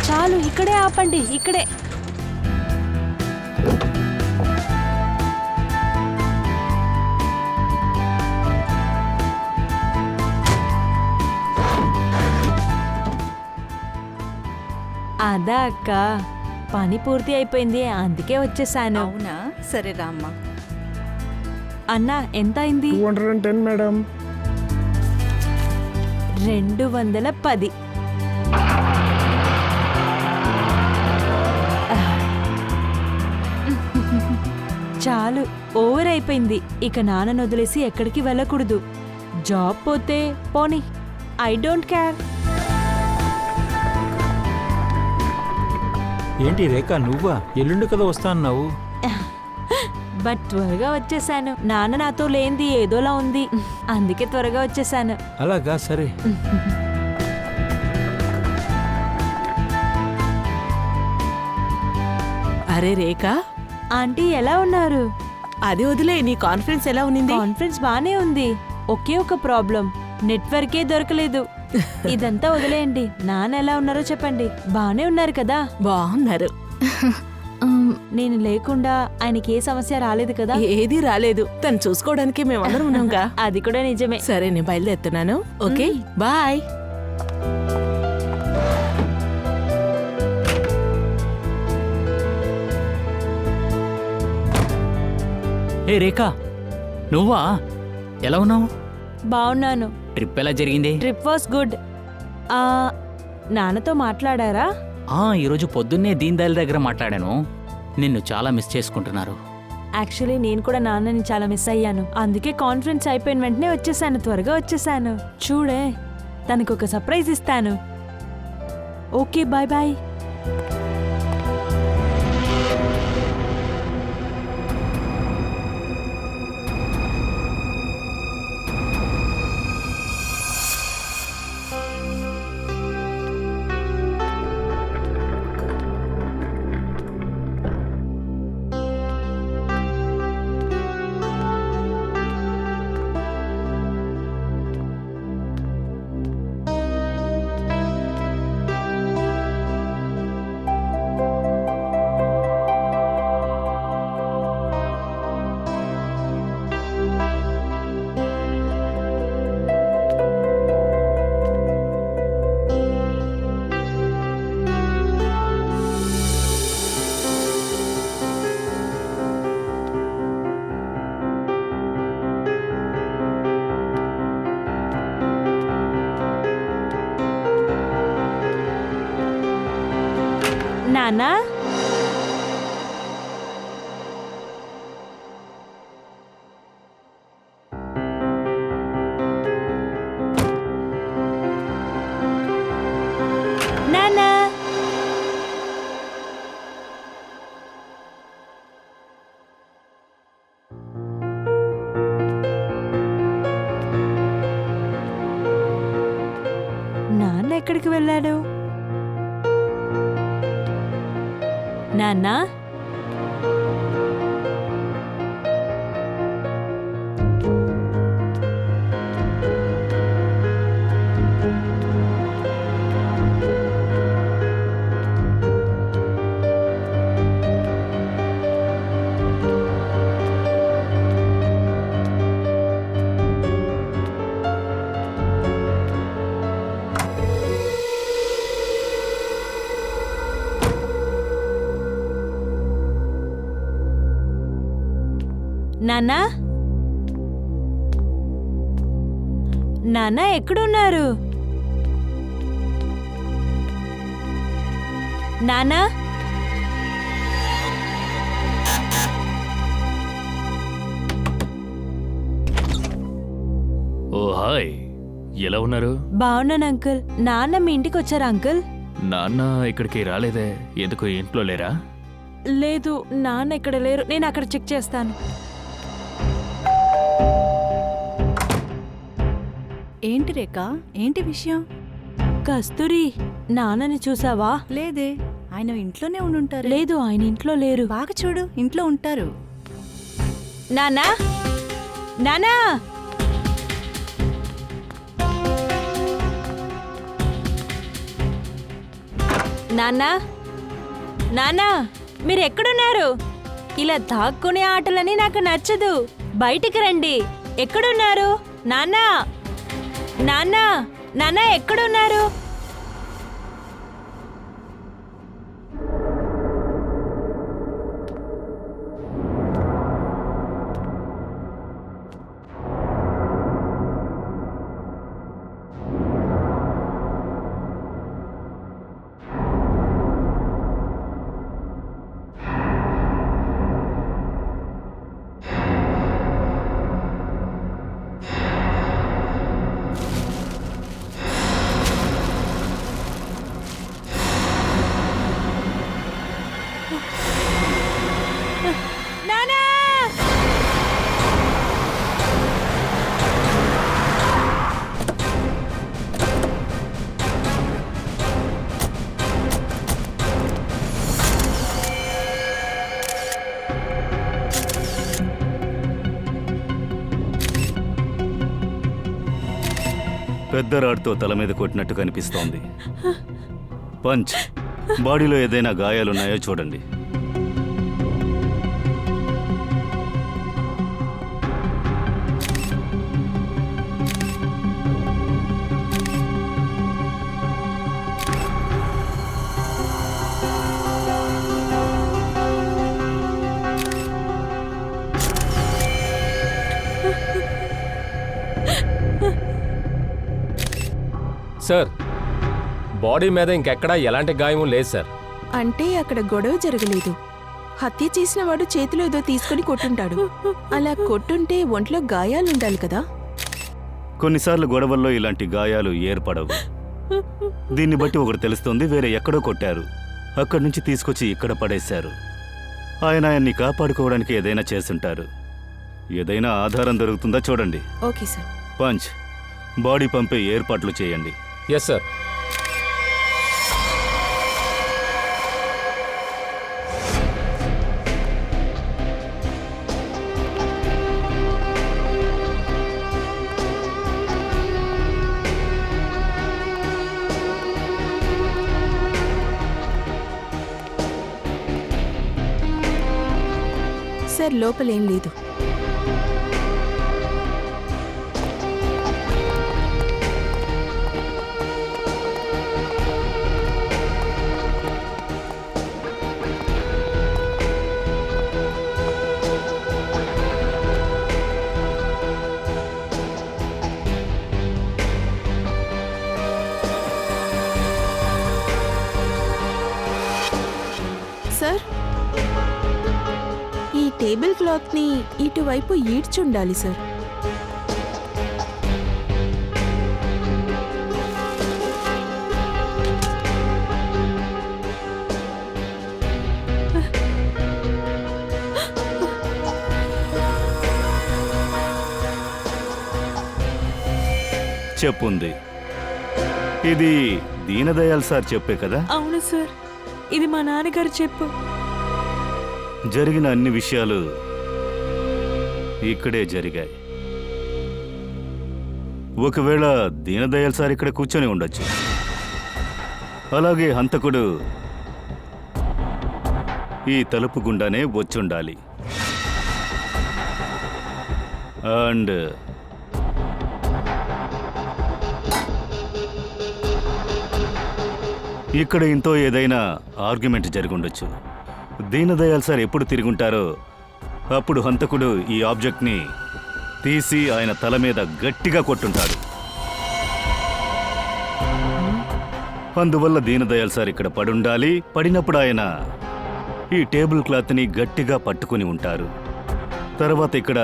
చాలు, ఇక్కడే ఆపండి, ఇక్కడే. అదా అక్క, పని పూర్తి అయిపోయింది, అందుకే వచ్చేసాను. అవునా, సరే రామ్మా. అన్నా, ఎంత అయింది? 210 మేడం. 210. చాలు, ఓవర్ అయిపోయింది. ఇక నాన్నను వదిలేసి ఎక్కడికి వెళ్ళకూడదు. జాబ్ పోతే పోనీ, ఐ డోంట్ కేర్. ఏంటి రేఖ, నువ్వా? ఎల్లుండి కదా వస్తా అన్నావు. బట్ త్వరగా వచ్చేసాను. నాన్న నాతో లేనిది ఏదోలా ఉంది, అందుకే త్వరగా వచ్చేసాను. అలాగా, సరే. అరే రేఖ, ఆంటీ ఎలా ఉన్నారు? అది వదిలే, నీ కాన్ఫరెన్స్ ఎలా ఉన్నింది? కాన్ఫరెన్స్ బానే ఉంది. ఒకే ఒక ప్రాబ్లం, నెట్వర్కే దొరకలేదు. ఇదంతా వదిలేయండి. నాన్న ఎలా ఉన్నారో చెప్పండి. బానే ఉన్నారు కదా? బాగున్నారు. నేను లేకుండా ఆయనకి ఏ సమస్య రాలేదు కదా? ఏది రాలేదు, తను చూసుకోవడానికి మేమందరం ఉన్నాంగా. అది కూడా నిజమే. సరే, నేను బయలుదేరుతున్నాను. Okay, bye. ఏ రేఖ, నువ్వా? ఎలా ఉన్నావు? బాగున్నాను. ట్రిప్ ఎలా జరిగింది? Trip was good. నాన్నతో మాట్లాడారా? ఈరోజు పొద్దున్నే దీన్ దయాళ్ దగ్గర మాట్లాడాను. నిన్ను చాలా మిస్ చేసుకుంటున్నారు. యాక్చువల్లీ నేను కూడా నాన్నని చాలా మిస్ అయ్యాను. అందుకే కాన్ఫరెన్స్ అయిపోయిన వెంటనే వచ్చేసాను, త్వరగా వచ్చేసాను. చూడే, తనకు ఒక సర్ప్రైజ్ ఇస్తాను. Okay, bye bye. నాన్నా, నాన్నా, నాన్న ఎక్కడికి వెళ్ళాడు? నాన్నా, నాన్నా, నాన్న ఎక్కడున్నారు? నాన్నా, ఓ హాయ్, ఎలా ఉన్నారు? బాగున్నాను అంకుల్. నాన్న మీ ఇంటికి వచ్చారా అంకుల్? నాన్న ఇక్కడికి రాలేదే, ఎందుకు ఇంట్లో లేరా? లేదు, నాన్న ఇక్కడ లేరు. నేను అక్కడ చెక్ చేస్తాను. ఏంటి రేఖ, ఏంటి విషయం? కస్తూరి, నాన్నని చూసావా? లేదే, ఆయన ఇంట్లోనే ఉండుంటారు. లేదు, ఆయన ఇంట్లో లేరు. బాగా చూడు, ఇంట్లో ఉంటారు. నాన్నా, నాన్నా, నాన్నా నాన్నా మీరు ఎక్కడున్నారు? ఇలా దాక్కునే ఆటలని నాకు నచ్చదు. బయటికి రండి. ఎక్కడున్నారు? నాన్నా నాన్నా నాన్నా ఎక్కడున్నారు? నాన్నా పెద్ద రాడ్తో తల మీద కొట్టినట్టు కనిపిస్తోంది. పంచ్, బాడీలో ఏదైనా గాయాలున్నాయో చూడండి. సార్, బాడీ మీద ఇంకెక్కడా ఎలాంటి గాయం లేదు సార్. అంటే అక్కడ గొడవ జరగలేదు. హత్య చేసిన వాడు చేతిలో ఏదో తీసుకుని కొట్టుంటాడు. అలా కొట్టుంటే ఒంట్లో గాయాలుండాలి కదా. కొన్నిసార్లు గొడవల్లో ఇలాంటి గాయాలు ఏర్పడవు. దీన్ని బట్టి ఒకటి తెలుస్తోంది, వేరే ఎక్కడో కొట్టారు, అక్కడి నుంచి తీసుకొచ్చి ఇక్కడ పడేశారు. ఆయన్ని కాపాడుకోవడానికి ఏదైనా చేసుంటారు. ఏదైనా ఆధారం దొరుకుతుందా చూడండి. Okay sir. పంచ్, బాడీ పంపే ఏర్పాట్లు చేయండి. Yes sir. సార్, లోపలేం లేదు. సార్, ఈ టేబుల్ క్లాత్ ని ఇటువైపు ఈడ్చుండాలి సార్. చెప్పుంది. ఇది దీనదయాల్ సార్ చెప్పే కదా. అవును సార్, ఇది మా నాన్నగారు చెప్పు. జరిగిన అన్ని విషయాలు ఇక్కడే జరిగాయి. ఒకవేళ దీనదయాల్ సార్ ఇక్కడ కూర్చొని ఉండొచ్చు. అలాగే హంతకుడు ఈ తలుపు గుండానే వచ్చుండాలి. అండ్ ఇక్కడ ఇంతో ఏదైనా ఆర్గ్యుమెంట్ జరుగుండొచ్చు. దీనదయాల్ సార్ ఎప్పుడు తిరుగుంటారో అప్పుడు హంతకుడు ఈ ఆబ్జెక్ట్ని తీసి ఆయన తల మీద గట్టిగా కొట్టుంటాడు. అందువల్ల దీనదయాల్ సార్ ఇక్కడ పడుండాలి. పడినప్పుడు ఆయన ఈ టేబుల్ క్లాత్ని గట్టిగా పట్టుకుని ఉంటారు. తర్వాత ఇక్కడ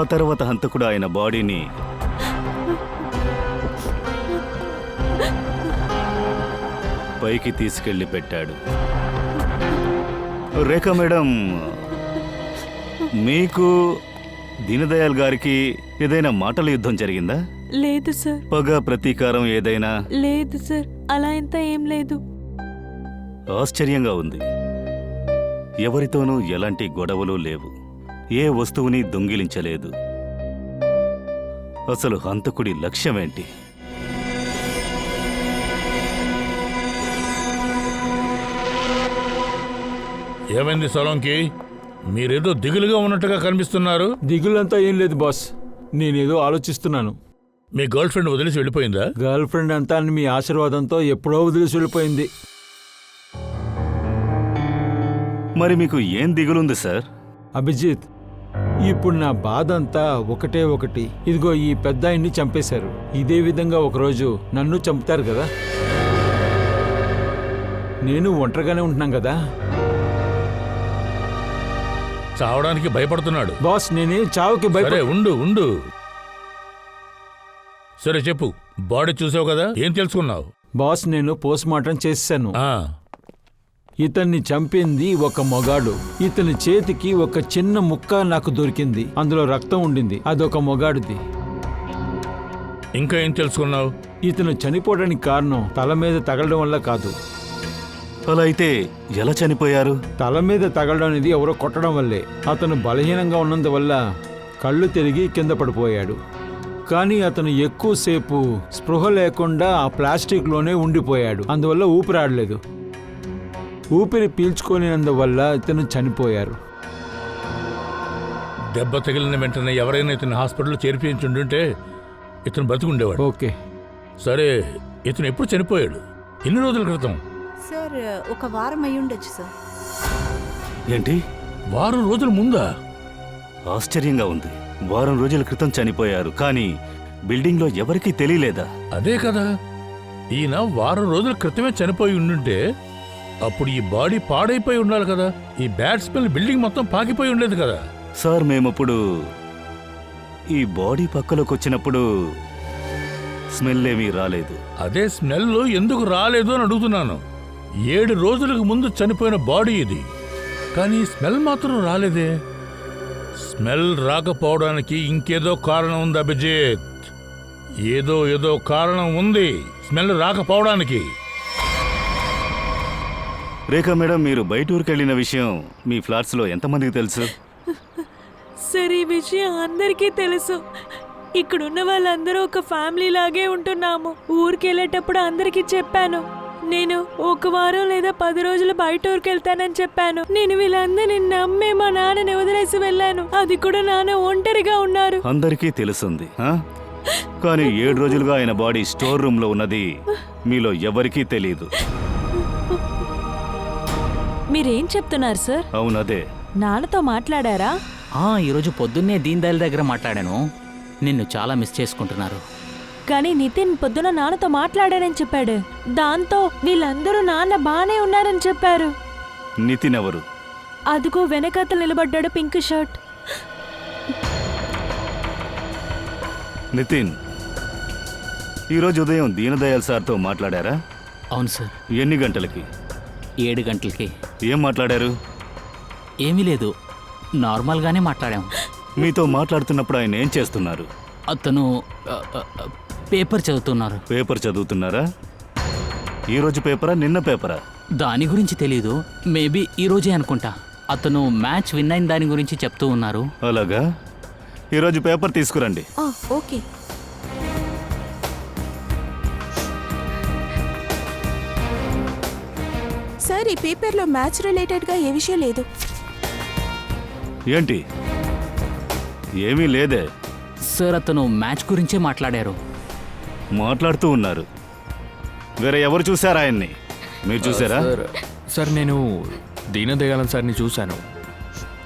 ఆ తర్వాత హంతకుడు ఆయన బాడీని పైకి తీసుకెళ్లి పెట్టాడు. రేఖ మేడం, మీకు దీనదయాల్ గారికి ఏదైనా మాటల యుద్ధం జరిగిందా? లేదు సార్. పగ, ప్రతీకారం ఏదైనా? లేదు సార్, అలా ఎంత ఏం లేదు. ఆశ్చర్యంగా ఉంది. ఎవరితోనూ ఎలాంటి గొడవలు లేవు. ఏ వస్తువుని దొంగిలించలేదు. అసలు హంతకుడి లక్ష్యమేంటి? ఏమైంది సోలంకి? మీరేదో దిగులుగా ఉన్నట్టుగా కనిపిస్తున్నారు. దిగులంతా ఏం లేదు బాస్, నేనేదో ఆలోచిస్తున్నాను. మీ గర్ల్ ఫ్రెండ్ వదిలేసి వెళ్ళిపోయిందా? గర్ల్ ఫ్రెండ్ అంతా మీ ఆశీర్వాదంతో ఎప్పుడో వదిలేసి వెళ్ళిపోయింది. మరి మీకు ఏం దిగులుంది సార్? అభిజిత్, ఇప్పుడు నా బాధ అంతా ఒకటే ఒకటి. ఇదిగో ఈ పెద్ద ఆయన్ని చంపేశారు. ఇదే విధంగా ఒకరోజు నన్ను చంపుతారు కదా. నేను ఒంటరిగానే ఉంటున్నాను కదా. చావడానికి భయపడుతున్నాడు. బాస్, నేనేం చావుకి సరే ఉండు. సరే చెప్పు, బాడీ చూసావు కదా, ఏం తెలుసుకున్నావు? బాస్, నేను పోస్ట్ మార్టం చేశాను. ఇతన్ని చంపింది ఒక మొగాడు. ఇతని చేతికి ఒక చిన్న ముక్క నాకు దొరికింది, అందులో రక్తం ఉండింది. అదొక మొగాడిది. ఇంకా ఏం తెలుసుకున్నావు? ఇతను చనిపోవడానికి కారణం తల మీద తగలడం వల్ల కాదు. అలా అయితే ఎలా చనిపోయారు? తల మీద తగలడం అనేది ఎవరో కొట్టడం వల్లే. అతను బలహీనంగా ఉన్నందువల్ల కళ్ళు తిరిగి కింద పడిపోయాడు. కానీ అతను ఎక్కువసేపు స్పృహ లేకుండా ఆ ప్లాస్టిక్లోనే ఉండిపోయాడు. అందువల్ల ఊపిరాడలేదు. ఊపిరి పీల్చుకోలేనందువల్ల ఇతను చనిపోయారు. దెబ్బ తగిలిన వెంటనే ఎవరైనా ఇతను హాస్పిటల్లో చేర్పించుంటుంటే ఇతను బతికుండేవాడు. ఓకే, సరే, ఇతను ఎప్పుడు చనిపోయాడు? ఎన్ని రోజుల క్రితం? సార్, ఒక వారం అయి ఉండొచ్చు సార్. ఏంటి, వారం రోజుల ముందా? ఆశ్చర్యంగా ఉంది. వారం రోజుల క్రితం చనిపోయారు, కానీ బిల్డింగ్లో ఎవరికీ తెలియలేదా? అదే కదా, ఈయన వారం రోజుల క్రితమే చనిపోయి ఉండుంటే అప్పుడు ఈ బాడీ పాడైపోయి ఉండాలి కదా. ఈ బ్యాడ్ స్మెల్ బిల్డింగ్ మొత్తం పాకిపోయి ఉండేది కదా. సార్, మేమప్పుడు ఈ బాడీ పక్కలోకి వచ్చినప్పుడు స్మెల్ ఏమీ రాలేదు. అదే స్మెల్ ఎందుకు రాలేదు అని అడుగుతున్నాను. 7 రోజులకు ముందు చనిపోయిన బాడీ ఇది, కానీ స్మెల్ మాత్రం రాలేదే. స్మెల్ రాకపోవడానికి ఇంకేదో కారణం ఉంది అభిజిత్. ఏదో కారణం ఉంది స్మెల్ రాకపోవడానికి. రేఖా మేడం, మీరు బయట ఊరికి వెళ్ళిన విషయం మీ ఫ్లాట్స్లో ఎంతమందికి తెలుసు? సరే, ఈ విషయం అందరికీ తెలుసు. ఇక్కడున్న వాళ్ళందరూ ఒక ఫ్యామిలీ లాగే ఉంటున్నాము. ఊరికి వెళ్ళేటప్పుడు అందరికీ చెప్పాను. నేను 1 వారం లేదా 10 రోజులు బయట ఊరికి వెళ్తానని చెప్పాను. నేను వీళ్ళందరినీ నమ్మే మా నాన్నని వదిలేసి వెళ్ళాను. అది కూడా నాన్న ఒంటరిగా ఉన్నారు. అందరికీ తెలుసుంది, కానీ 7 రోజులుగా ఆయన బాడీ స్టోర్ రూమ్ లో ఉన్నది మీలో ఎవరికీ తెలియదు. మీరేం చెప్తున్నారు సార్? అవునదే. నాన్నతో మాట్లాడారా? ఈరోజు పొద్దున్నే దీన్ దయాల్ దగ్గర మాట్లాడాను. నిన్ను చాలా మిస్ చేసుకుంటున్నారు. కానీ నితిన్ పొద్దున నాన్నతో మాట్లాడానని చెప్పాడు. దాంతో వీళ్ళందరూ నాన్న బానే ఉన్నారని చెప్పారు. నితిన్ ఎవరు? అదిగో వెనకాతలు నిలబడ్డాడు, పింక్ షర్ట్. నితిన్, ఈరోజు ఉదయం దీనదయాల్ సార్తో మాట్లాడారా? అవును సార్. ఎన్ని గంటలకి? 7 గంటలకి. ఏం మాట్లాడారు? ఏమీ లేదు, నార్మల్గానే మాట్లాడాం. మీతో మాట్లాడుతున్నప్పుడు ఆయన ఏం చేస్తున్నారు? అతను పేపర్ చదువుతున్నారు. పేపర్ చదువుతున్నారా? ఈరోజు పేపరా, నిన్న పేపరా? దాని గురించి తెలీదు. మేబీ ఈరోజే అనుకుంటా. అతను మ్యాచ్ విన్ అయిన దాని గురించి చెప్తూ ఉన్నారు. అలాగా, ఈరోజు పేపర్ తీసుకురండి. ఓకే సార్, ఈ పేపర్లో మ్యాచ్ రిలేటెడ్గా ఏ విషయం లేదు. ఏంటి, ఏమీ లేదే? సార్, అతను మ్యాచ్ గురించే మాట్లాడారు. మాట్లాడుతూ ఉన్నారు. వేరే ఎవరు చూసారా ఆయన్ని? మీరు చూసారా? సార్, నేను దీనదయాళన్ సార్ని చూశాను,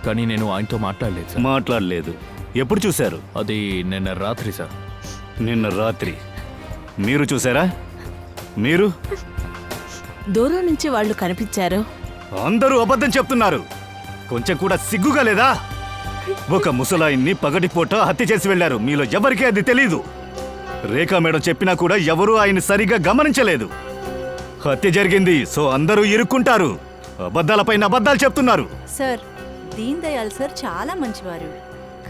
కానీ నేను ఆయనతో మాట్లాడలేదు సార్. మాట్లాడలేదు. ఎప్పుడు చూశారు? అది నిన్న రాత్రి సార్. నిన్న రాత్రి. మీరు చూసారా? మీరు? దూరం నుంచి వాళ్ళు కనిపించారు. అందరూ అబద్ధం చెప్తున్నారు. కొంచెం కూడా సిగ్గుగా లేదా? ఒక ముసలాయిన్ని పగటిపూట హత్య చేసి వెళ్లారు. మీలో ఎవరికీ అది తెలీదు. రేఖా మేడం చెప్పినా కూడా ఎవరూ ఆయన సరిగా గమనించలేదు. హత్య జరిగింది, సో అందరూ ఇరుక్కుంటారు. అబద్ధాలపైన అబద్ధాలు చెప్తున్నారు. సార్, దీన్ దయాల్ సార్ చాలా మంచివారు.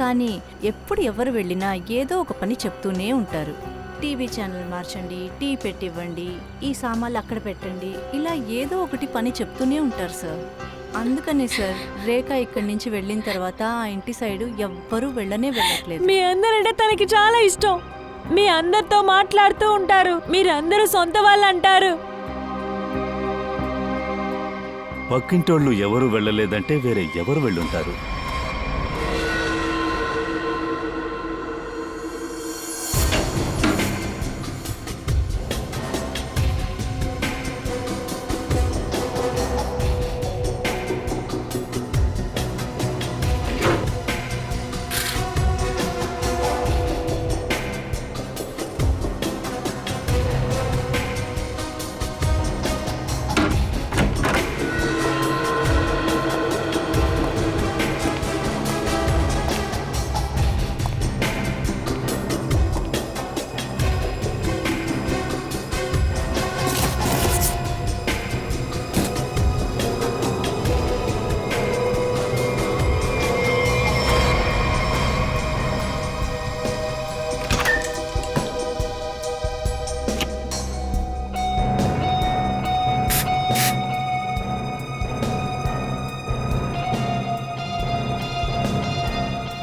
కానీ ఎప్పుడు ఎవరు వెళ్ళినా ఏదో ఒక పని చెప్తూనే ఉంటారు. టీవీ ఛానల్ మార్చండి, టీ పెట్టివ్వండి, ఈ సామాన్లు అక్కడ పెట్టండి, ఇలా ఏదో ఒకటి పని చెప్తూనే ఉంటారు సార్. అందుకనే సార్, రేఖ ఇక్కడి నుంచి వెళ్ళిన తర్వాత ఆ ఇంటి సైడు ఎవ్వరూ వెళ్ళట్లేదు. మీ అందరంటే తనకి చాలా ఇష్టం. మీ అందరితో మాట్లాడుతూ ఉంటారు. మీరందరూ సొంత వాళ్ళు అంటారు. పక్కింటోళ్ళు ఎవరు వెళ్ళలేదంటే వేరే ఎవరు వెళ్ళుంటారు?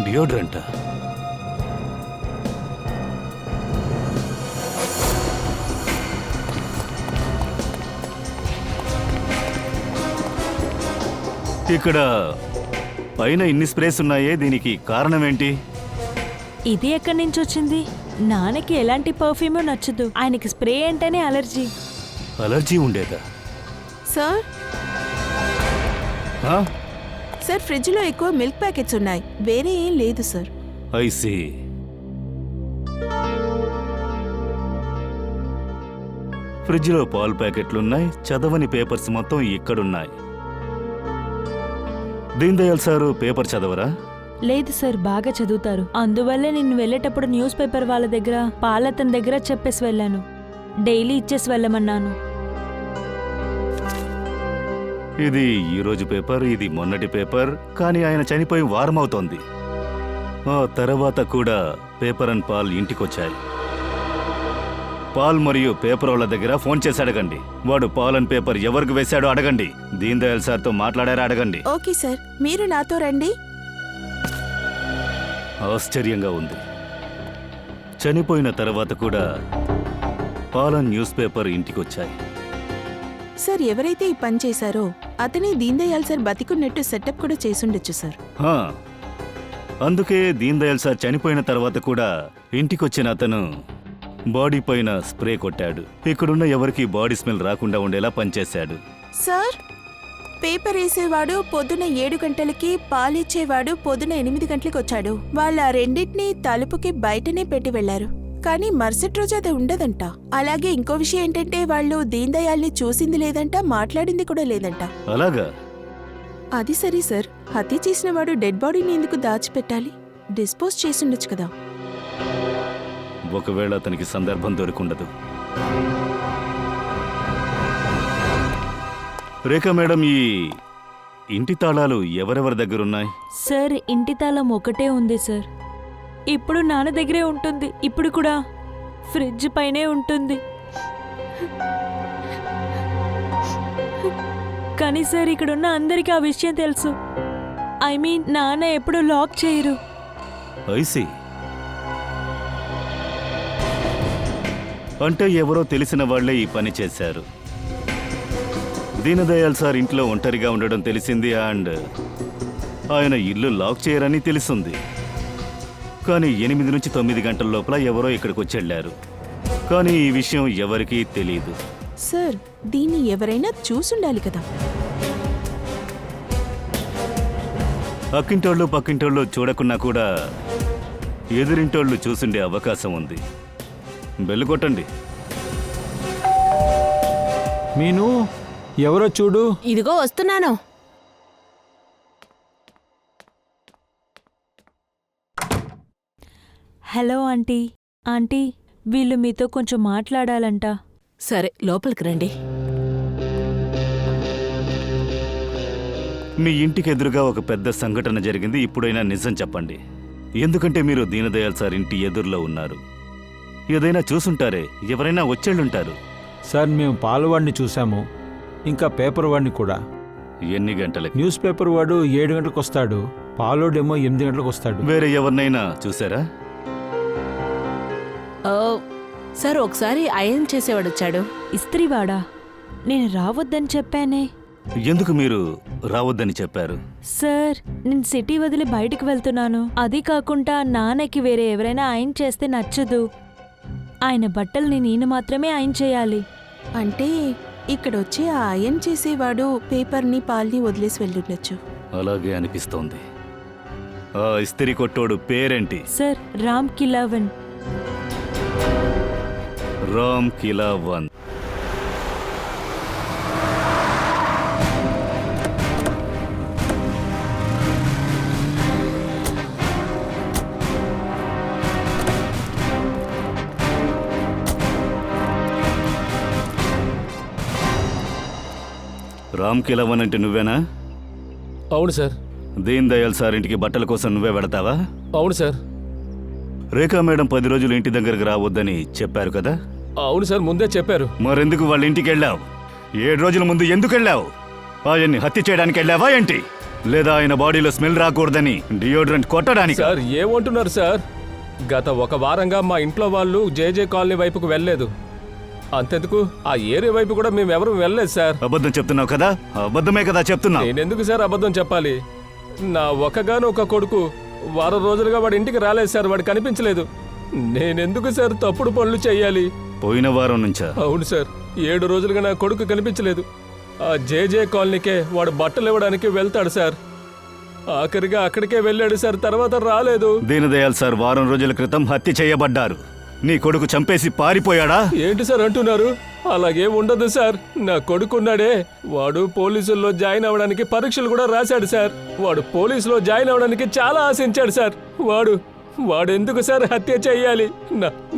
డియోడ్రెంట్. ఇక్కడ పైన ఇన్ని స్ప్రేస్ ఉన్నాయే, దీనికి కారణం ఏంటి? ఇది ఎక్కడి నుంచి వచ్చింది? నాన్నకి ఎలాంటి పర్ఫ్యూమో నచ్చదు. ఆయనకి స్ప్రే అంటేనే అలర్జీ. అలర్జీ ఉండేదా? సార్ ఆ? సార్ ఫ్రిడ్జ్లో ఎక్కువ మిల్క్ ప్యాకెట్స్ ఉన్నాయి, వేరే ఏం లేదు సార్. I see. ఫ్రిడ్జ్లో పాలు ప్యాకెట్లున్నాయి, చదవని పేపర్స్ మొత్తం ఇక్కడున్నాయి. దీన్ దయాల్ సారు పేపర్ చదవరా? లేదు సార్, బాగా చదువుతారు. అందువల్లే నేను వెళ్ళేటప్పుడు న్యూస్ పేపర్ వాళ్ళ దగ్గర, పాలతన్ దగ్గర చెప్పేసి వెళ్ళాను. డైలీ ఇచ్చేసి వెళ్ళమన్నాను. ఇది ఈరోజు పేపర్, ఇది మొన్నటి పేపర్. కానీ ఆయన చనిపోయి వారం అవుతోంది. ఆ తర్వాత కూడా పేపర్ అండ్ పాల్ ఇంటికొచ్చాయి. పాల్ మరియు పేపర్ వాళ్ళ దగ్గర ఫోన్ చేసి అడగండి. వాడు పాల్ అండ్ పేపర్ ఎవరికి వేశాడో అడగండి. దీన్ దయాల్ సార్తో మాట్లాడారా అడగండి. ఓకే సార్, మీరు నాతో రండి. ఆశ్చర్యంగా ఉంది. చనిపోయిన తర్వాత కూడా పాల్ అండ్ న్యూస్ పేపర్ ఇంటికొచ్చాయి. సార్ ఎవరైతే ఈ పని చేశారో అతనే దీన్ దయాల్ సార్ బతికున్నట్టు సెటప్ కూడా చేసుండొచ్చు సార్. హా, అందుకే దీన్ దయాల్ సార్ చనిపోయిన తర్వాత కూడా ఇంటికొచ్చిన అతను బాడీ పైన స్ప్రే కొట్టాడు. ఇక్కడున్న ఎవరికి బాడీ స్మెల్ రాకుండా ఉండేలా పనిచేశాడు. సార్ పేపర్ వేసేవాడు పొద్దున 7 గంటలకి, పాలిచ్చేవాడు పొద్దున 8 గంటలకు వచ్చాడు. వాళ్ళ రెండింటినీ తలుపుకి బయటనే పెట్టి వెళ్లారు. కానీ మరుసటి రోజు అది ఉండదంట. అలాగే ఇంకో విషయం ఏంటంటే వాళ్ళు దీన్ దయాల్ని చూసింది లేదంట, మాట్లాడింది కూడా లేదంట. అలాగా? అది సరే సార్, హత్య చేసిన వాడు డెడ్ బాడీని ఎందుకు దాచిపెట్టాలి? డిస్పోజ్ చేసుండొచ్చు కదా. ఒకవేళ అతనికి సందర్భం దొరికుండదు. రేఖా మేడం, ఈ ఇంటి తాళాలు ఎవరెవరి దగ్గరున్నాయి? సార్ ఇంటి తాళం ఒకటే ఉంది సార్. ఇప్పుడు నాన్న దగ్గరే ఉంటుంది. ఇప్పుడు కూడా ఫ్రిడ్జ్ పైనే ఉంటుంది. కానీ సార్ ఇక్కడున్న అందరికీ ఆ విషయం తెలుసు. ఐ మీన్ నాన్న ఎప్పుడు లాక్ చేయరు. ఐసి. అంటే ఎవరో తెలిసిన వాళ్లే ఈ పని చేశారు. దీన్ దయాల్ సార్ ఇంట్లో ఒంటరిగా ఉండడం తెలిసింది అండ్ ఆయన ఇల్లు లాక్ చేయరని తెలిసింది. కానీ 8 నుంచి 9 గంటల లోపల ఎవరో ఇక్కడికి వచ్చి వెళ్ళారు. కానీ ఈ విషయం ఎవరికీ తెలియదు. సార్ దీన్ని ఎవరైనా చూసుండాలి కదా. అక్కింటోళ్ళు పక్కింటోళ్ళు చూడకున్నా కూడా ఎదురింటోళ్ళు చూసుండే అవకాశం ఉంది. బెల్లు కొట్టండి. మీను, ఎవరో చూడు. ఇదిగో వస్తున్నాను. Hello aunty. ఆంటీ, వీళ్ళు మీతో కొంచెం మాట్లాడాలంట. సరే లోపలికి రండి. మీ ఇంటికి ఎదురుగా ఒక పెద్ద సంఘటన జరిగింది. ఇప్పుడైనా నిజం చెప్పండి. ఎందుకంటే మీరు దీన్ దయాల్ సార్ ఇంటి ఎదురులో ఉన్నారు. ఏదైనా చూసుంటారే, ఎవరైనా వచ్చేళ్ళుంటారు. సార్ మేము పాలవాడిని చూసాము, ఇంకా పేపర్ వాడిని కూడా. ఎన్ని గంటలకి? న్యూస్ పేపర్ వాడు 7 గంటలకు వస్తాడు, పాలోడేమో 8 గంటలకు వస్తాడు. వేరే ఎవరినైనా చూసారా? సార్ ఒకసారి ఐరన్ చేసేవాడు వచ్చాడు. ఇస్త్రీవాడా? నేను రావద్దని చెప్పానే. ఎందుకు మీరు రావద్దని చెప్పారు? సార్ నేను సిటీ వదిలి బయటికి వెళ్తున్నాను. అది కాకుండా నాన్నకి వేరే ఎవరైనా ఆయన చేస్తే నచ్చదు. ఆయన బట్టల్ని నేను మాత్రమే ఆయన చేయాలి. అంటే ఇక్కడొచ్చి ఆ అయన్ చేసేవాడు పేపర్ని పాల్ని వదిలేసి వెళ్ళుండొచ్చు. అలాగే అనిపిస్తోంది. ఆ ఇస్త్రీ కొట్టోడు పేరేంటి? సార్ రామ్ కిలావన్. రామ్ కిలావన్. రామ్ కిలావన్ అంటే నువ్వేనా? అవును సార్. దీన్ దయాల్ సార్ ఇంటికి బట్టల కోసం నువ్వే వెడతావా? అవును సార్. రేఖా మేడం 10 రోజులు ఇంటి దగ్గరకు రావద్దని చెప్పారు కదా? అవును సార్, ముందే చెప్పారు. మరెందుకు వాళ్ళ ఇంటికి వెళ్ళావు? 7 రోజుల ముందు ఎందుకు వెళ్ళావు? ఆయన్ని హత్య చేయడానికి వెళ్ళావా ఏంటి? లేదా ఆయన బాడీలో స్మెల్ రాకూడదని డియోడ్రెంట్ కొట్టడానికి? సార్ ఏమంటున్నారు సార్? గత 1 వారంగా మా ఇంట్లో వాళ్ళు జేజే కాలనీ వైపుకు వెళ్ళలేదు. అంతెందుకు ఆ ఏరియా వైపు కూడా మేము ఎవరు వెళ్ళలేదు సార్. అబద్ధం చెప్తున్నావు కదా? అబద్ధమే కదా చెప్తున్నావు. నేనెందుకు సార్ అబద్ధం చెప్పాలి? నా ఒక్కగానొక్క కొడుకు వారం రోజులుగా వాడి ఇంటికి రాలేదు సార్. వాడు కనిపించలేదు. నేనెందుకు సార్ తప్పుడు పనులు చెయ్యాలి? పోయిన వారం నుంచా? అవును సార్, 7 రోజులుగా నా కొడుకు కనిపించలేదు. ఆ జేజే కాలనీకే వాడు బట్టలు ఇవ్వడానికి వెళ్తాడు సార్. ఆఖరిగా అక్కడికే వెళ్ళాడు సార్, తర్వాత రాలేదు. దీనదయాల్ సార్ వారం రోజుల క్రితం హత్య చేయబడ్డారు. నీ కొడుకు చంపేసి పారిపోయాడా? ఏంటి సార్ అంటున్నారు? అలాగే ఉండదు సార్. నా కొడుకున్నాడే, వాడు పోలీసుల్లో జాయిన్ అవ్వడానికి పరీక్షలు కూడా రాశాడు సార్. వాడు పోలీసులో జాయిన్ అవ్వడానికి చాలా ఆశించాడు సార్. వాడెందుకు సార్ హత్య చెయ్యాలి?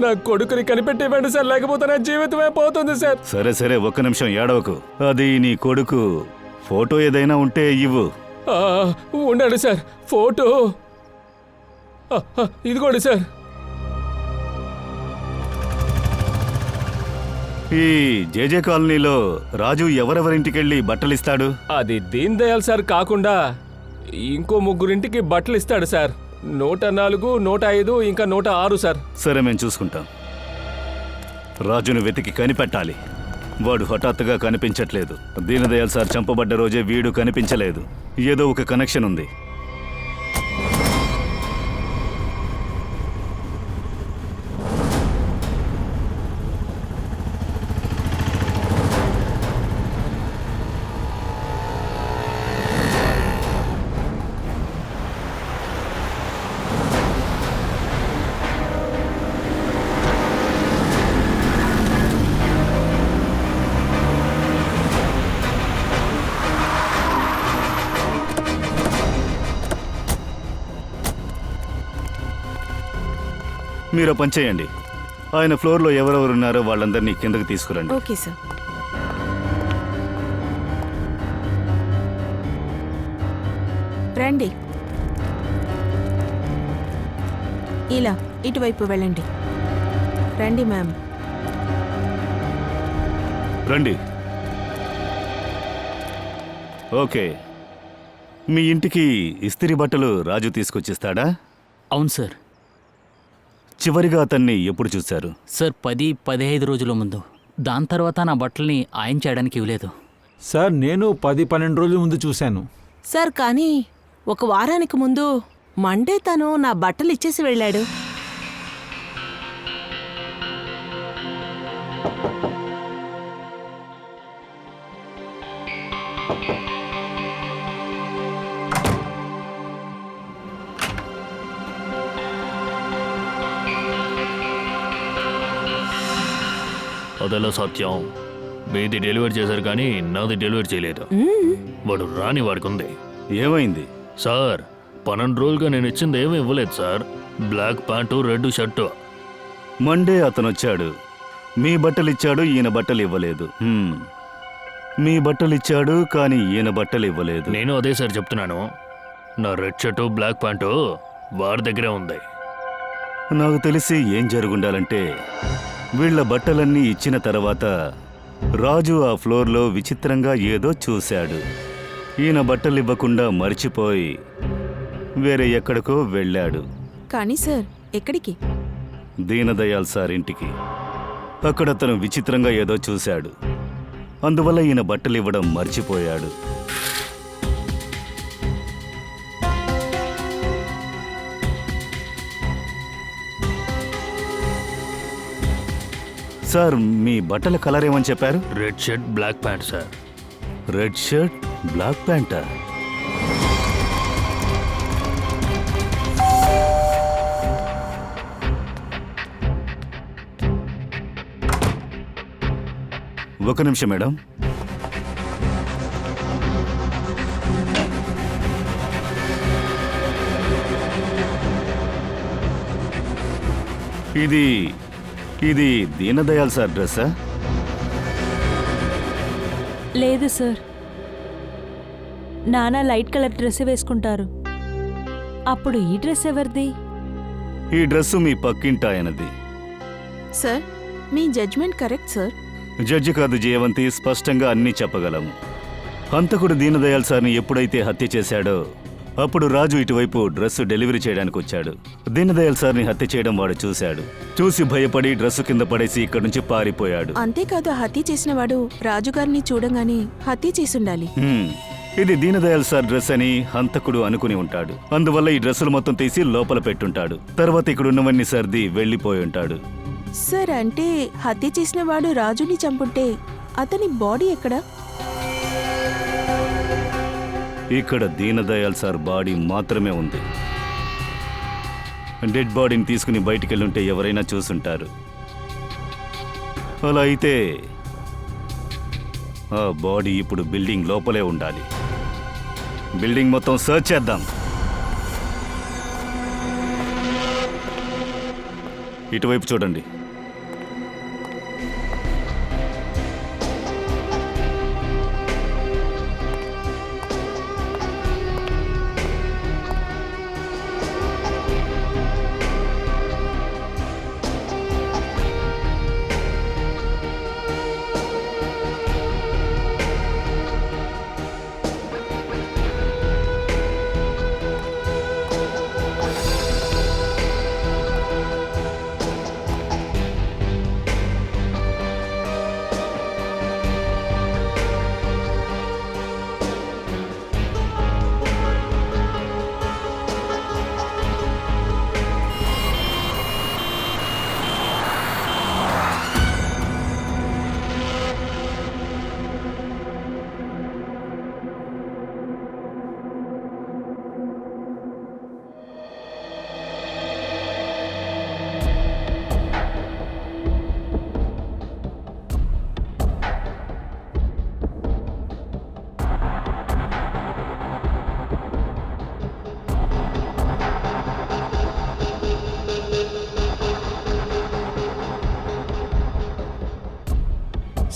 నా కొడుకుని కనిపెట్టివ్వండి సార్, లేకపోతే నా జీవితమే పోతుంది సార్. సరే సరే, ఒక్క నిమిషం ఏడవకు. అది నీ కొడుకు ఫోటో ఏదైనా ఉంటే ఇవ్వు. ఉండండి సార్, ఫోటో ఇదిగోండి సార్. ఈ జేజే కాలనీలో రాజు ఎవరెవరింటికెళ్ళి బట్టలిస్తాడు? అది దీన్ దయాల్ సార్ కాకుండా ఇంకో 3 బట్టలు ఇస్తాడు సార్. 104, 105, ఇంకా 106 సార్. సరే, మేము చూసుకుంటాం. రాజును వెతికి కనిపెట్టాలి. వాడు హఠాత్తుగా కనిపించట్లేదు. దీనదయాల్ సార్ చంపబడ్డ రోజే వీడు కనిపించలేదు. ఏదో ఒక కనెక్షన్ ఉంది. మీరు పని చేయండి. ఆయన ఫ్లోర్లో ఎవరెవరున్నారో వాళ్ళందరినీ కిందకి తీసుకురండి. Okay sir. రండి, ఇలా ఇటువైపు వెళ్ళండి. రండి మ్యామ్. రండి. ఓకే, మీ ఇంటికి ఇస్త్రీ బట్టలు రాజు తీసుకొచ్చిస్తాడా? అవును సార్. చివరిగా అతన్ని ఎప్పుడు చూశారు? సార్ 10-15 రోజుల ముందు. దాని తర్వాత నా బట్టల్ని ఆయన చేయడానికి ఇవ్వలేదు సార్. నేను 10-12 రోజుల ముందు చూశాను సార్. కానీ 1 వారానికి ముందు మండే తను నా బట్టలు ఇచ్చేసి వెళ్ళాడు. అదెలా సత్యం? మీది డెలివరీ చేశారు కానీ నాది డెలివరీ చేయలేదు. వాడు రాని వాడికి ఉంది. ఏమైంది సార్? 12 రోజులుగా నేను ఇచ్చింది ఏమీ ఇవ్వలేదు sir. Black pant, red shirt. Monday అతను వచ్చాడు, మీ బట్టలు ఇచ్చాడు, ఈయన బట్టలు ఇవ్వలేదు. మీ బట్టలు ఇచ్చాడు కానీ ఈయన బట్టలు ఇవ్వలేదు. నేను అదే సార్ చెప్తున్నాను. నా రెడ్ షర్టు, బ్లాక్ ప్యాంటు వాడి దగ్గరే ఉంది. నాకు తెలిసి ఏం జరుగుండాలంటే వీళ్ళ బట్టలన్నీ ఇచ్చిన తర్వాత రాజు ఆ ఫ్లోర్లో విచిత్రంగా ఏదో చూశాడు. ఈయన బట్టలు ఇవ్వకుండా మర్చిపోయి వేరే ఎక్కడికో వెళ్ళాడు. కానీ సార్, ఎక్కడికి? దీనదయాల్ సార్ ఇంటికి. అక్కడ అతను విచిత్రంగా ఏదో చూశాడు. అందువల్ల ఈయన బట్టలు ఇవ్వడం మర్చిపోయాడు. సార్, మీ బట్టల కలర్ ఏమని చెప్పారు? Red shirt black pant sir. Red shirt black ప్యాంటా? ఒక నిమిషం మేడం. ఇది దీనదయాల్ సార్ డ్రెస్సా? లేదు సార్, నాన్న లైట్ కలర్ డ్రెస్ వేసుకుంటారు. అప్పుడు ఈ డ్రెస్ ఎవరిది? ఈ డ్రెస్సు మీ పక్కింటి ఆయనది. సార్, మీ జడ్జ్మెంట్ కరెక్ట్ సార్. జడ్జి కాదు జయవంతి, స్పష్టంగా అన్నీ చెప్పగలము. హంతకుడు దీనదయాల్ సార్ని ఎప్పుడైతే హత్య చేశాడో అప్పుడు రాజు ఇటువైపు డ్రెస్సు డెలివరీ చేయడానికి వచ్చాడు. దీనదయాల్ సార్ని హత్య చేయడం వాడు చూశాడు. చూసి భయపడి డ్రెస్సు కింద పడేసి ఇక్కడి నుంచి పారిపోయాడు. అంతేకాదు, హత్య చేసిన వాడు రాజుగారిని చూడంగానే హత్య చేసుండాలి. ఇది దీనదయాల్ సార్ డ్రెస్ అని హంతకుడు అనుకుని ఉంటాడు. అందువల్ల ఈ డ్రెస్సులు మొత్తం తీసి లోపల పెట్టుంటాడు. తర్వాత ఇక్కడ ఉన్నవన్నీ సర్ది వెళ్ళిపోయి ఉంటాడు. సార్, అంటే హత్య చేసిన వాడు రాజుని చంపుంటే అతని బాడీ ఎక్కడా? ఇక్కడ దీనదయాల్ సార్ బాడీ మాత్రమే ఉంది. డెడ్ బాడీని తీసుకుని బయటికెళ్ళుంటే ఎవరైనా చూసుంటారు. అలా అయితే ఆ బాడీ ఇప్పుడు బిల్డింగ్ లోపలే ఉండాలి. బిల్డింగ్ మొత్తం సర్చ్ చేద్దాం. ఇటువైపు చూడండి.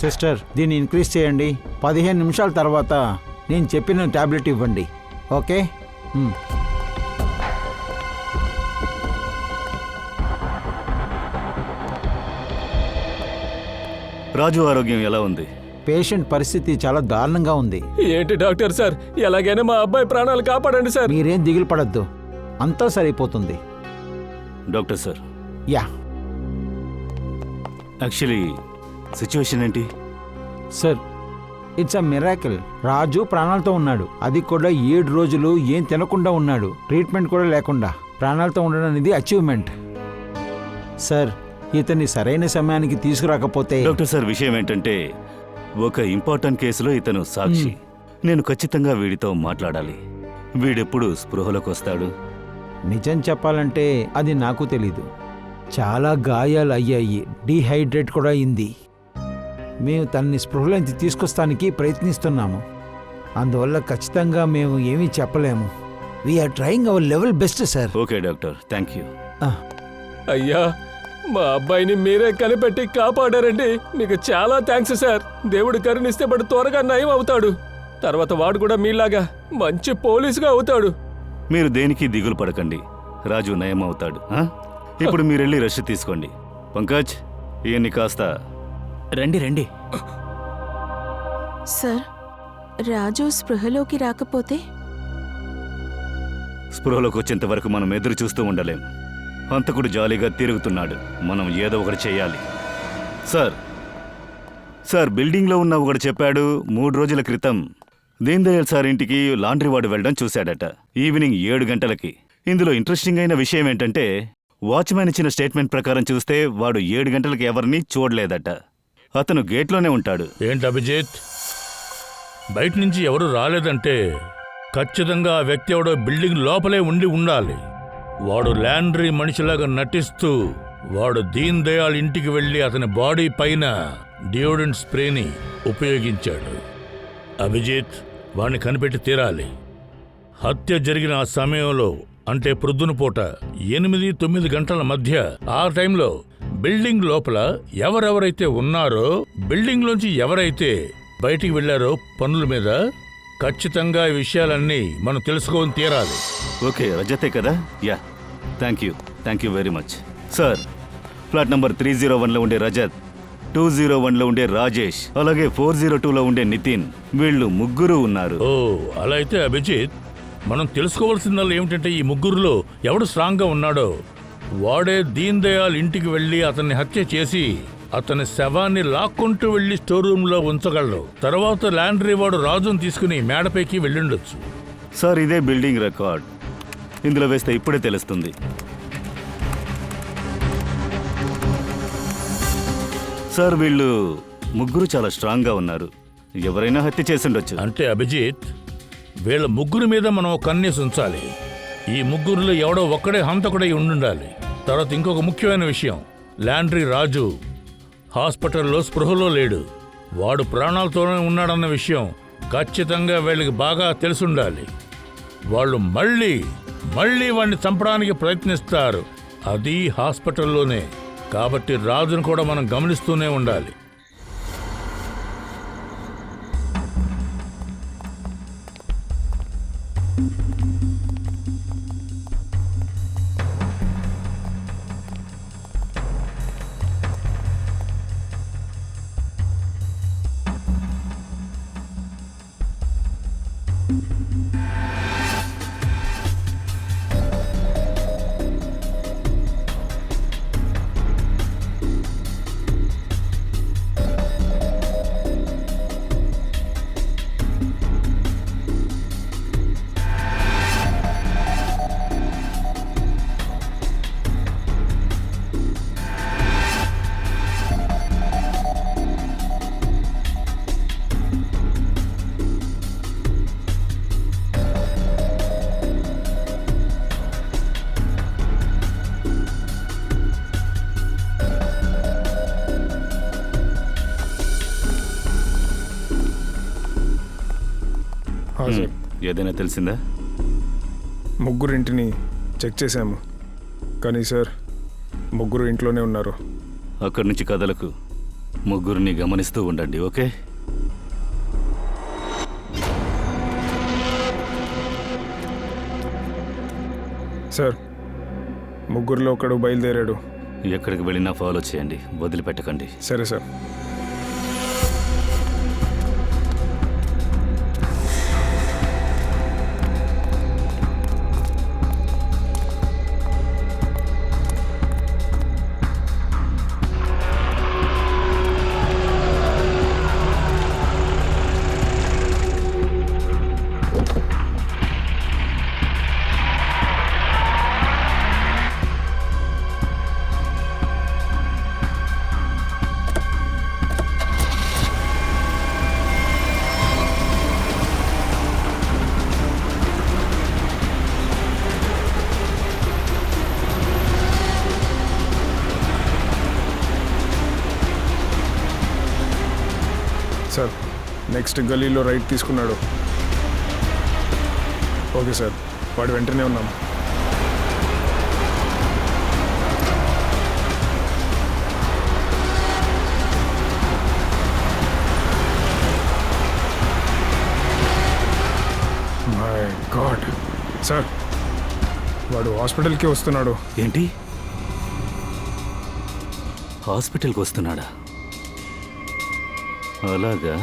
సిస్టర్, దీన్ని ఇంక్రీజ్ చేయండి. 15 నిమిషాల తర్వాత నేను చెప్పిన టాబ్లెట్ ఇవ్వండి. ఓకే? రాజు ఆరోగ్యం ఎలా ఉంది? పేషెంట్ పరిస్థితి చాలా దారుణంగా ఉంది. ఏంటి డాక్టర్ సార్, ఎలాగైనా మా అబ్బాయి ప్రాణాలు కాపాడండి సార్. మీరేం దిగులు పడద్దు, అంతా సరిపోతుంది. Doctor sir. Yeah, actually situation ఏంటి? Sir, it's a miracle. Raju ప్రాణాలతో ఉన్నాడు. అది కూడా 7 రోజులు ఏం తినకుండా ఉన్నాడు. ట్రీట్మెంట్ కూడా లేకుండా ప్రాణాలతో ఉండడం అనేది అచీవ్మెంట్. సార్, ఇతన్ని సరైన సమయానికి తీసుకురాకపోతే... డాక్టర్ సార్, విషయం ఏంటంటే ఒక ఇంపార్టెంట్ కేసులో ఇతను సాక్షి. నేను ఖచ్చితంగా వీడితో మాట్లాడాలి. వీడెప్పుడు స్పృహలోకి వస్తాడు? నిజం చెప్పాలంటే అది నాకు తెలీదు. చాలా గాయాలు అయ్యాయి, డీహైడ్రేట్ కూడా అయింది. మేము తనని స్పృహలోంచి తీసుకొస్తానికి ప్రయత్నిస్తున్నాము. అందువల్ల ఖచ్చితంగా మేము ఏమీ చెప్పలేము. We are trying our level best sir. Okay doctor, thank you. అయ్యా, మా అబ్బాయిని మీరే కనిపెట్టి కాపాడారండి. మీకు చాలా థ్యాంక్స్ సార్. దేవుడు కరుణిస్తే వాడు త్వరగా నయం అవుతాడు. తర్వాత వాడు కూడా మీలాగా మంచి పోలీసుగా అవుతాడు. మీరు దేనికి దిగులు పడకండి, రాజు నయం అవుతాడు. ఇప్పుడు మీరెళ్ళి రెస్ట్ తీసుకోండి. పంకజ్, ఇవన్నీ కాస్త రండి. సార్, రాజు స్పృహలోకి రాకపోతే? స్పృహలోకి వచ్చేంత వరకు మనం ఎదురు చూస్తూ ఉండలేం. హంతకుడు జాలీగా తిరుగుతున్నాడు. మనం ఏదో ఒకటి చేయాలి. సార్, సార్ బిల్డింగ్లో ఉన్న ఒకడు చెప్పాడు 3 రోజుల క్రితం దీన్ దయాళ్ సార్ ఇంటికి లాండ్రీ వాడు వెళ్ళడం చూశాడట ఈవినింగ్ 7 గంటలకి. ఇందులో ఇంట్రెస్టింగ్ అయిన విషయం ఏంటంటే వాచ్మ్యాన్ ఇచ్చిన స్టేట్మెంట్ ప్రకారం చూస్తే వాడు 7 గంటలకి ఎవరిని చూడలేదట. అతను గేట్లోనే ఉంటాడు. ఏంటి అభిజిత్, బయట నుంచి ఎవరు రాలేదంటే ఖచ్చితంగా ఆ వ్యక్తి ఎవడో బిల్డింగ్ లోపలే ఉండాలి. వాడు లాండ్రీ మనిషిలాగా నటిస్తూ వాడు దీన్ దయాళ్ ఇంటికి వెళ్ళి అతని బాడీ పైన డియోడెంట్ స్ప్రేని ఉపయోగించాడు. అభిజిత్, వాణ్ణి కనిపెట్టి తీరాలి. హత్య జరిగిన ఆ సమయంలో అంటే ప్రొద్దున పూట 8-9 గంటల మధ్య ఆ టైంలో బిల్డింగ్ లోపల ఎవరెవరైతే ఉన్నారో, బిల్డింగ్లోంచి ఎవరైతే బయటికి వెళ్లారో పనుల మీద, ఖచ్చితంగా ఈ విషయాలన్నీ మనం తెలుసుకొని తీరాలి. ఓకే, రజతే కదా? Yeah, thank you very much. Sir, flat number 301లో ఉండే రజత్, 201లో ఉండే రాజేష్, అలాగే 402లో ఉండే నితిన్, వీళ్ళు 3 ఉన్నారు. ఓ, అలా అయితే అభిజిత్, మనం తెలుసుకోవాల్సిందల్లా ఏమిటంటే ఈ 3లో ఎవడు స్ట్రాంగ్గా ఉన్నాడో వాడే దీన్ దయాళ్ ఇంటికి వెళ్ళి అతన్ని హత్య చేసి అతని శవాన్ని లాక్కుంటూ వెళ్ళి స్టోర్ రూమ్లో ఉంచగలడు. తర్వాత లాండ్రీ వాడు రాజును తీసుకుని మేడపైకి వెళ్ళుండొచ్చు. సార్, ఇదే బిల్డింగ్ రికార్డ్. ఇందులో వేస్తే ఇప్పుడే తెలుస్తుంది. సార్, వీళ్ళు 3 చాలా స్ట్రాంగ్గా ఉన్నారు. ఎవరైనా హత్య చేసుండొచ్చు. అంటే అభిజిత్, వీళ్ళ 3 మీద మనం కన్నేసి ఉంచాలి. ఈ 3లో ఎవడో ఒక్కడే హంతకుడై ఉండాలి. తర్వాత ఇంకొక ముఖ్యమైన విషయం, లాండ్రీ రాజు హాస్పిటల్లో స్పృహలో లేడు. వాడు ప్రాణాలతోనే ఉన్నాడన్న విషయం ఖచ్చితంగా వీళ్ళకి బాగా తెలుసుండాలి. వాళ్ళు మళ్ళీ వాడిని చంపడానికి ప్రయత్నిస్తారు, అది హాస్పిటల్లోనే. కాబట్టి రాజును కూడా మనం గమనిస్తూనే ఉండాలి. ఏదైనా తెలిసిందా? 3 ఇంటిని చెక్ చేశాము, కానీ సార్ 3 ఇంట్లోనే ఉన్నారు. అక్కడి నుంచి కదలకు. 3ని గమనిస్తూ ఉండండి, ఓకే? సార్, 3లో ఒకడు బయలుదేరాడు. ఎక్కడికి వెళ్ళినా ఫాలో చేయండి, వదిలిపెట్టకండి. సరే సార్. సార్, నెక్స్ట్ గలీలో రైట్ తీసుకున్నాడు. ఓకే సార్, వాడు వెంటనే ఉన్నాం. మై గాడ్ సార్, వాడు హాస్పిటల్కి వస్తున్నాడు. ఏంటి, హాస్పిటల్కి వస్తున్నాడా? అలాగా.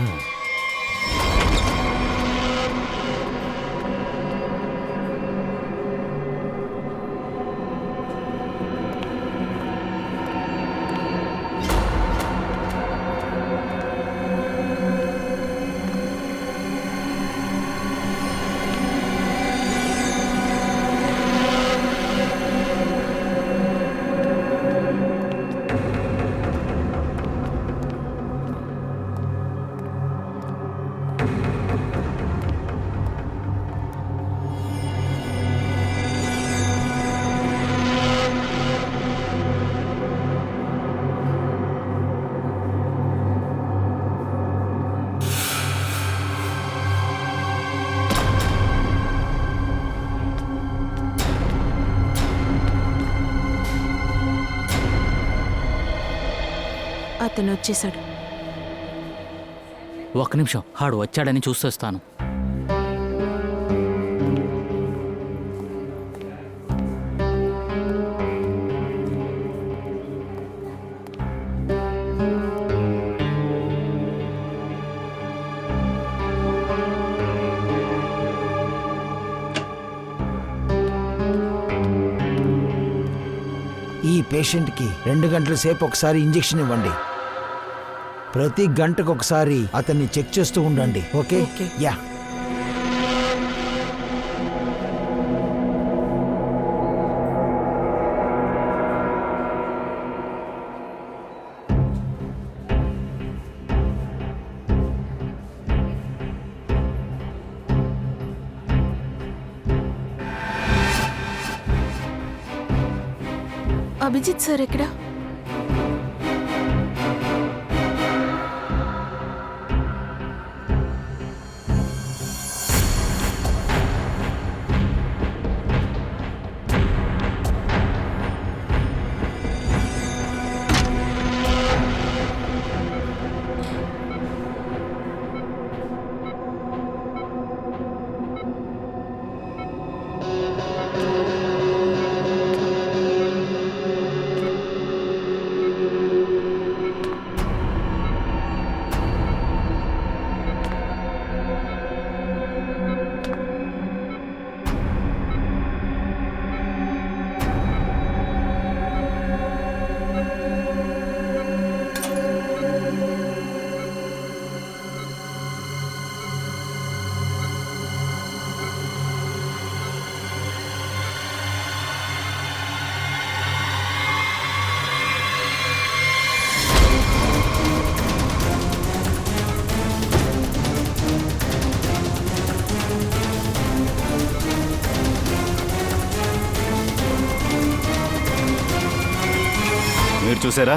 అతను వచ్చేసాడు. ఒక్క నిమిషం, ఆడు వచ్చాడని చూసొస్తాను. ఈ పేషెంట్కి 2 గంటల సేపు ఒకసారి ఇంజెక్షన్ ఇవ్వండి. ప్రతి గంటకు ఒకసారి అతన్ని చెక్ చేస్తూ ఉండండి. ఓకే? యా. అభిజిత్ సార్ ఎక్కడ? మీరు చూసారా?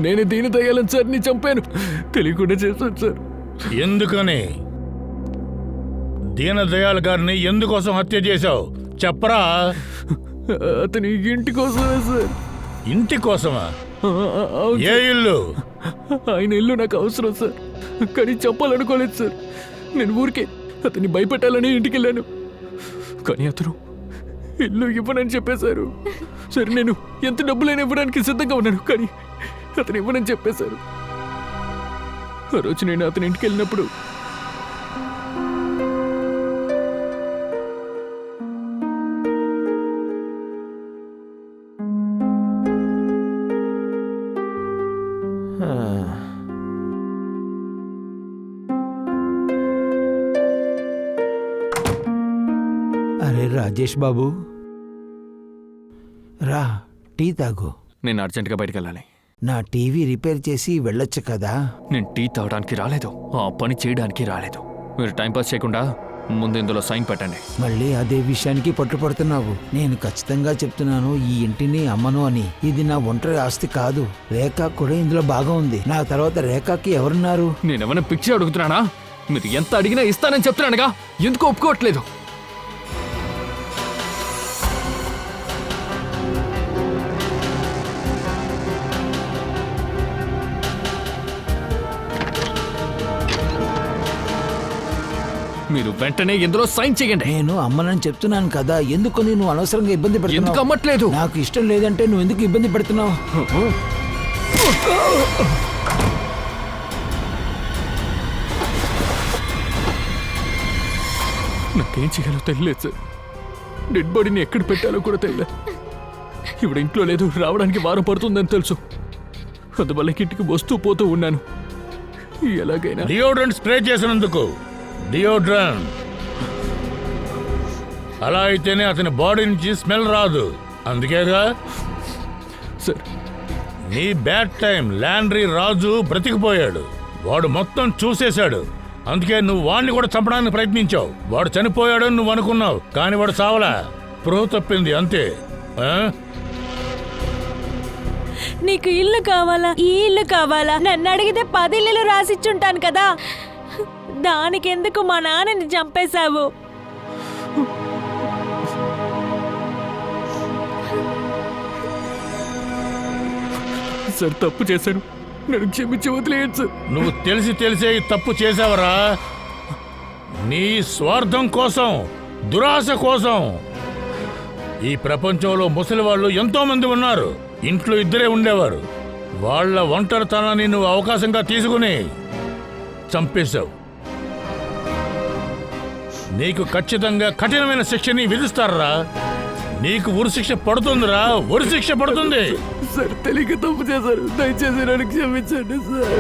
నేను దీని దయ్యాలను సార్ ని చంపాను, తెలియకుండా చేశాను సార్. ఎందుకని? దీనదయాళ్ గారిని ఎందుకోసం హత్య చేశావు చెప్పరా? అతని ఇంటి కోసమే సార్. ఇంటి కోసమా? ఏ ఇల్లు? ఆయన ఇల్లు నాకు అవసరం సార్, కానీ చెప్పాలనుకోలేదు సార్. నేను ఊరికే అతన్ని భయపెట్టాలని ఇంటికి వెళ్ళాను, కానీ అతను ఇల్లు ఇవ్వనని చెప్పేశారు. సరే, నేను ఎంత డబ్బులైనా ఇవ్వడానికి సిద్ధంగా ఉన్నాను, కానీ అతను ఇవ్వనని చెప్పేశారు. ఆ రోజు నేను అతని ఇంటికి వెళ్ళినప్పుడు అరే రాజేష్ బాబు, రా టీ తాగు. నేను అర్జెంటుగా బయటకు వెళ్ళాలి. నా టీవీ రిపేర్ చేసి వెళ్ళొచ్చు కదా. నేను టీ తాగడానికి రాలేదు, ఆ పని చేయడానికి రాలేదు. మీరు టైంపాస్ చేయకుండా ముందు ఇందులో సైన్ పెట్టండి. మళ్ళీ అదే విషయానికి పట్టుపడుతున్నావు. నేను ఖచ్చితంగా చెప్తున్నాను, ఈ ఇంటిని అమ్మను అని. ఇది నా ఒంటరి ఆస్తి కాదు. రేఖ కూడా ఇందులో బాగా ఉంది. నా తర్వాత రేఖకి ఎవరున్నారు? నేనేమైనా పిక్చర్ అడుగుతున్నానా? మీరు ఎంత అడిగినా ఇస్తానని చెప్తున్నానుగా, ఎందుకు ఒప్పుకోవట్లేదు? మీరు వెంటనే ఇందులో సైన్ చేయండి. నేను అమ్మనని చెప్తున్నాను కదా, ఎందుకు నువ్వు అనవసరంగా ఇబ్బంది ఎందుకు పెడుతున్నావు? అమ్మట్లేదు? నాకు ఇష్టం లేదంటే నువ్వు ఎందుకు ఇబ్బంది పెడుతున్నావు? నాకేం చేయాలో తెలియలేదు సార్. డెడ్ బాడీని ఎక్కడ పెట్టాలో కూడా తెలియలేదు. ఇప్పుడు ఇంట్లో లేదు, రావడానికి వారం పడుతుందని తెలుసు. అందువల్ల ఇంటికి వస్తూ పోతూ ఉన్నాను. ఎలాగైనా డియోడ్రెంట్ స్ప్రే చేసినందుకు. డియోడ్రెంట్ అలా అయితేనే అతని బాడీ నుంచి స్మెల్ రాదు, అందుకేగా. సార్, నీ బ్యాడ్ టైం ల్యాండ్రీ రాజు బ్రతికిపోయాడు. వాడు మొత్తం చూసేశాడు, అందుకే నువ్వు వాడిని కూడా చంపడానికి ప్రయత్నించావు. వాడు చనిపోయాడని నువ్వు అనుకున్నావు, కానీ వాడు చావలా, స్పృహ తప్పింది అంతే. నీకు ఇల్లు కావాలా, ఈ ఇల్లు కావాలా? నన్ను అడిగితే 10 ఇల్లులు రాసిచ్చుంటాను కదా. దానికెందుకు మా నాన్నని చంపేశావు? సార్ తప్పు చేశాను, నన్ను క్షమించి వదిలేయండి సార్. నువ్వు తెలిసే ఈ తప్పు చేశావరా? నీ స్వార్థం కోసం, దురాశ కోసం. ఈ ప్రపంచంలో ముసలి వాళ్ళు ఎంతో మంది ఉన్నారు. ఇంట్లో 2 ఉండేవారు. వాళ్ళ ఒంటరితనాన్ని నువ్వు అవకాశంగా తీసుకుని చంపేశావు. నీకు ఖచ్చితంగా కఠినమైన శిక్షని విధిస్తారా? నీకు ఉరిశిక్ష పడుతుందిరా, ఉరిశిక్ష పడుతుంది. సార్ తెలియక తప్పు చేశారు, దయచేసి నన్ను క్షమించండి సార్.